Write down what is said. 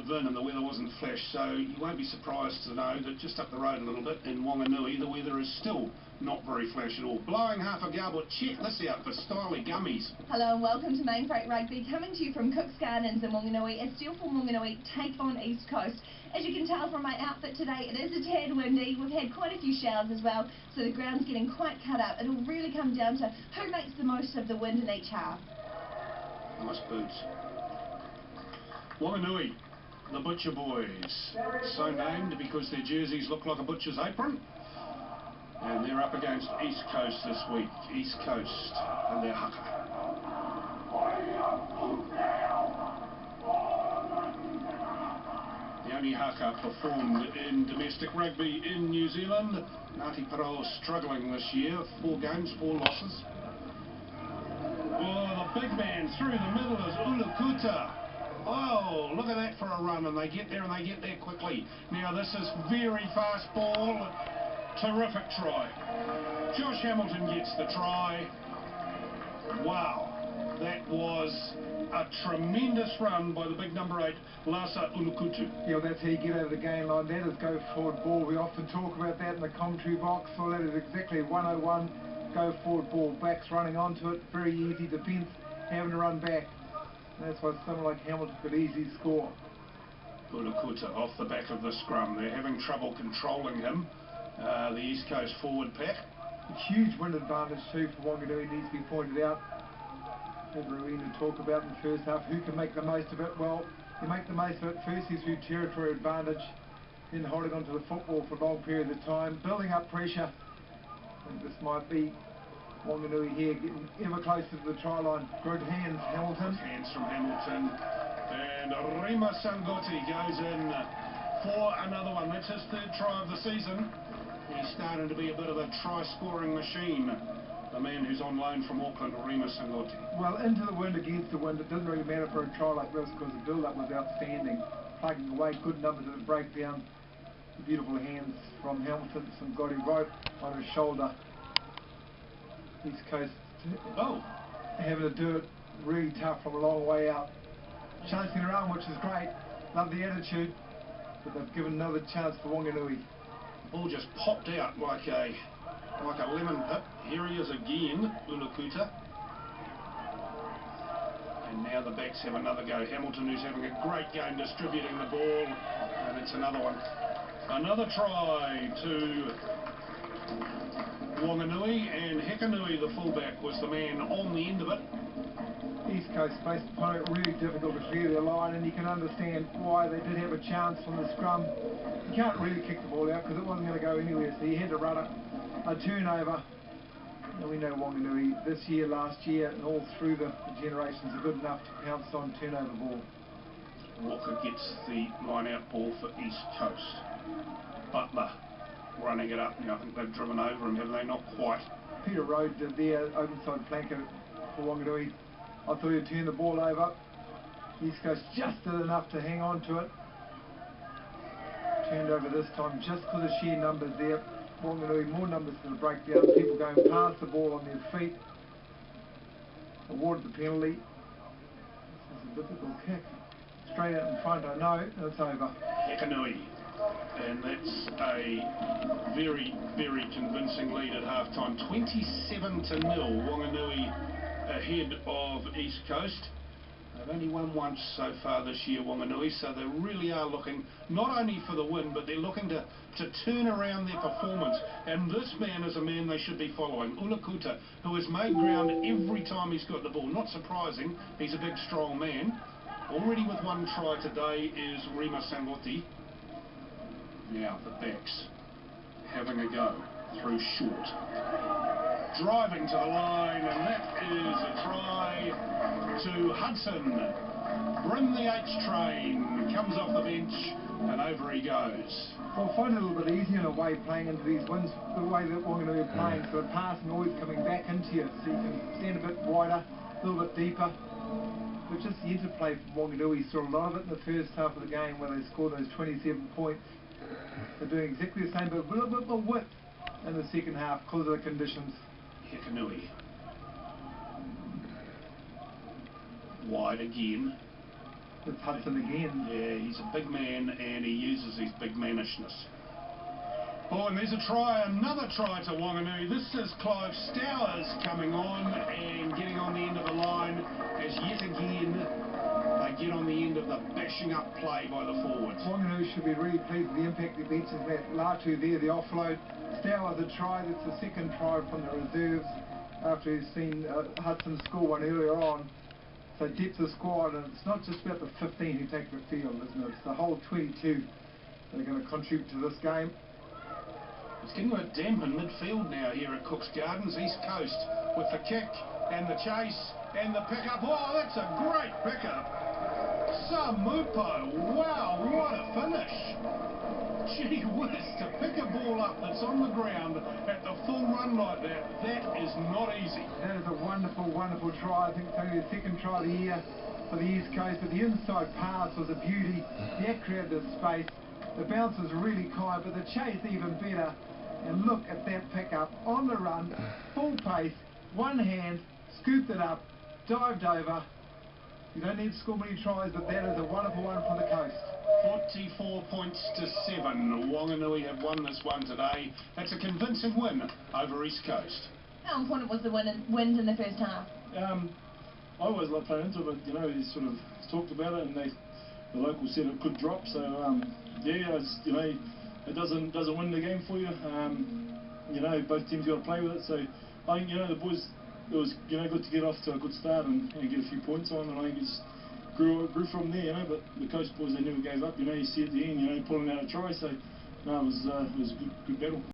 VIN and the weather wasn't flash, so you won't be surprised to know that just up the road a little bit in Wanganui, the weather is still not very flash at all. Blowing half a gale, but check this out for styly gummies. Hello and welcome to Main Freight Rugby, coming to you from Cook's Gardens in Wanganui as Steelform Wanganui take on East Coast. As you can tell from my outfit today, it is a tad windy. We've had quite a few showers as well, so the ground's getting quite cut up. It'll really come down to who makes the most of the wind in each half. Nice boots. Wanganui, the Butcher Boys, so named because their jerseys look like a butcher's apron. And they're up against East Coast this week. East Coast and their haka. The only haka performed in domestic rugby in New Zealand. Ngāti Porou struggling this year. 4 games, 4 losses. Oh, the big man through the middle is Ulukuta. Oh, look at that for a run, and they get there quickly. Now this is very fast ball. Terrific try. Josh Hamilton gets the try. Wow, that was a tremendous run by the big number 8, Lasa Ulukutu. Yeah, that's how you get over the game line. That is go forward ball. We often talk about that in the commentary box. Well, that is exactly 101 go forward ball. Backs running onto it, very easy defence, having to run back. And that's why someone like Hamilton could easily score. Ulukuta off the back of the scrum. They're having trouble controlling him. The East Coast forward pack. A huge wind advantage too for Wanganui needs to be pointed out. As Rowena talk about in the first half, who can make the most of it? Well, you make the most of it firstly through territory advantage, then holding onto the football for long periods of time, building up pressure. And this might be Wanganui here getting ever closer to the try line. Good hands, Hamilton. Good hands from Hamilton. And Rima Sangoti goes in for another one. That's his 3rd try of the season. He's starting to be a bit of a try-scoring machine. The man who's on loan from Auckland, Rima Sangoti. Well, into the wind, against the wind, it doesn't really matter for a try like this because the build-up was outstanding. Plugging away, good numbers at the breakdown. Beautiful hands from Hamilton. Sangoti right on his shoulder. East Coast having to do it really tough from a long way out. Chasing around, which is great. Love the attitude. But they've given another chance for Wanganui. The ball just popped out like a lemon pip. Here he is again, Ulukuta. And now the backs have another go. Hamilton, who's having a great game distributing the ball. And it's another one. Another try to Wanganui, and Hekanui, the fullback, was the man on the end of it. East Coast based upon it really difficult to clear their line, and you can understand why they did have a chance from the scrum. You can't really kick the ball out because it wasn't going to go anywhere, so you had to run it. A turnover. And we know Wanganui this year, last year, and all through the generations are good enough to pounce on turnover ball. Walker gets the line-out ball for East Coast. Butler running it up. Now I think they've driven over him, haven't they? Not quite. Peter Road did their open side flanker for Wanganui. I thought he'd turn the ball over. East Coast just did enough to hang on to it. Turned over this time just because of sheer numbers there. Wanganui, more numbers to the breakdown. People going past the ball on their feet. Awarded the penalty. This is a difficult kick. Straight out in front, I know, and it's over. Hekanui. And that's a very, very convincing lead at half-time. 27-0, Wanganui ahead of East Coast. They've only won once so far this year, Wanganui, so they really are looking not only for the win, but they're looking to turn around their performance. And this man is a man they should be following, Ulukuta, who has made ground every time he's got the ball. Not surprising, he's a big, strong man. Already with 1 try today is Rima Sangoti. Now the backs having a go through short. Driving to the line, and that is a try to Hudson. Brim the H train comes off the bench and over he goes. Well, I find it a little bit easier in a way playing into these winds, the way that Wanganui are playing, so the passing always coming back into you, so you can stand a bit wider, a little bit deeper. But just the interplay from Wanganui, saw a lot of it in the first half of the game where they scored those 27 points. They're doing exactly the same, but a little bit more width in the second half because of the conditions. Hekanui. Wide again. It's Hudson again. Yeah, he's a big man and he uses his big manishness. Oh, and there's a try, another try to Wanganui. This is Clive Stowers coming on and getting on the end of the line as yet again they get on the end of the bashing up play by the forwards. Wanganui should be really pleased with the impact he beats his Matt Latu there, the offload. Stowers a try, that's the second try from the reserves after he's seen Hudson score one earlier on. So depth of squad, and it's not just about the 15 who take the field, isn't it? It's the whole 22 that are going to contribute to this game. It's getting a bit damp in midfield now here at Cook's Gardens, East Coast, with the kick and the chase and the pickup. Oh, that's a great pickup. Samupo, wow, what a finish. Gee whiz, to pick a ball up that's on the ground at the full run like that, that is not easy. That is a wonderful, wonderful try. I think it's only the second try of the year for the East Coast, but the inside pass was a beauty. That created the space. The bounce was really kind, but the chase even better. And look at that pickup on the run, full pace, one hand, scooped it up, dived over. You don't need to score many tries, but that is a wonderful one for the coast. 44 points to 7. Wanganui have won this one today. That's a convincing win over East Coast. How important was the wins in the first half? I always like playing into it, but you know, he sort of talked about it, and the locals said it could drop. So yeah, it's, you know, it doesn't win the game for you. You know, both teams got to play with it. So I think, you know, the boys, it was, you know, good to get off to a good start and get a few points on, and I think it's grew from there, you know. But the Coast boys, they never gave up. You know, you see at the end, you know, pulling out a try. So no, it was a good battle.